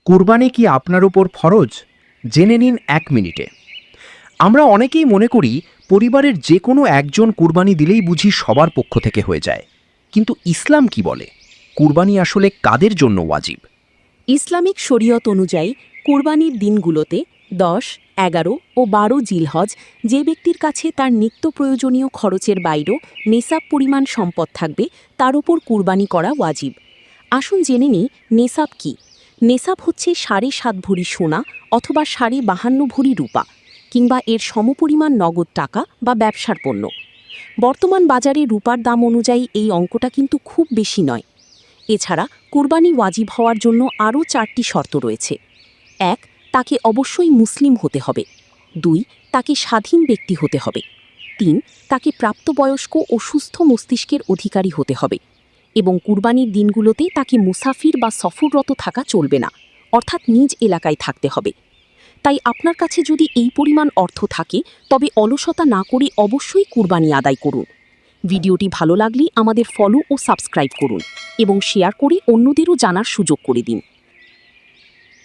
কুরবানি কি আপনার উপর ফরজ? জেনে নিন 1 মিনিটে। আমরা অনেকেই মনে করি পরিবারের যে কোনো একজন কুরবানি দিলেই বুঝি সবার পক্ষ থেকে হয়ে যায়। কিন্তু ইসলাম কি বলে? কুরবানি আসলে কাদের জন্য ওয়াজিব? ইসলামিক শরীয়ত অনুযায়ী কুরবানির দিনগুলোতে 10, 11 ও 12 জিলহজ যে ব্যক্তির কাছে তার নিত্য প্রয়োজনীয় খরচের বাইরেও নেসাব পরিমাণ সম্পদ থাকবে তার উপর কুরবানি করা ওয়াজিব। আসুন জেনে নিই নেসাব কি। নেসাব হচ্ছে 7.5 ভরি সোনা অথবা 52 ভরি রূপা কিংবা এর সমপরিমাণ নগদ টাকা বা ব্যবসার পণ্য। বর্তমান বাজারে রূপার দাম অনুযায়ী এই অঙ্কটা কিন্তু খুব বেশি নয়। এছাড়া কুরবানি ওয়াজিব হওয়ার জন্য আরও 4টি শর্ত রয়েছে। 1. তাকে অবশ্যই মুসলিম হতে হবে। 2. তাকে স্বাধীন ব্যক্তি হতে হবে। 3. তাকে প্রাপ্তবয়স্ক ও সুস্থ মস্তিষ্কের অধিকারী হতে হবে। এবং কুরবানির দিনগুলোতে তাকে মুসাফির বা সফররত থাকা চলবে না, অর্থাৎ নিজ এলাকায় থাকতে হবে। তাই আপনার কাছে যদি এই পরিমাণ অর্থ থাকে তবে অলসতা না করে অবশ্যই কুরবানি আদায় করুন। ভিডিওটি ভালো লাগলে আমাদের ফলো ও সাবস্ক্রাইব করুন এবং শেয়ার করে অন্যদেরও জানার সুযোগ করে দিন।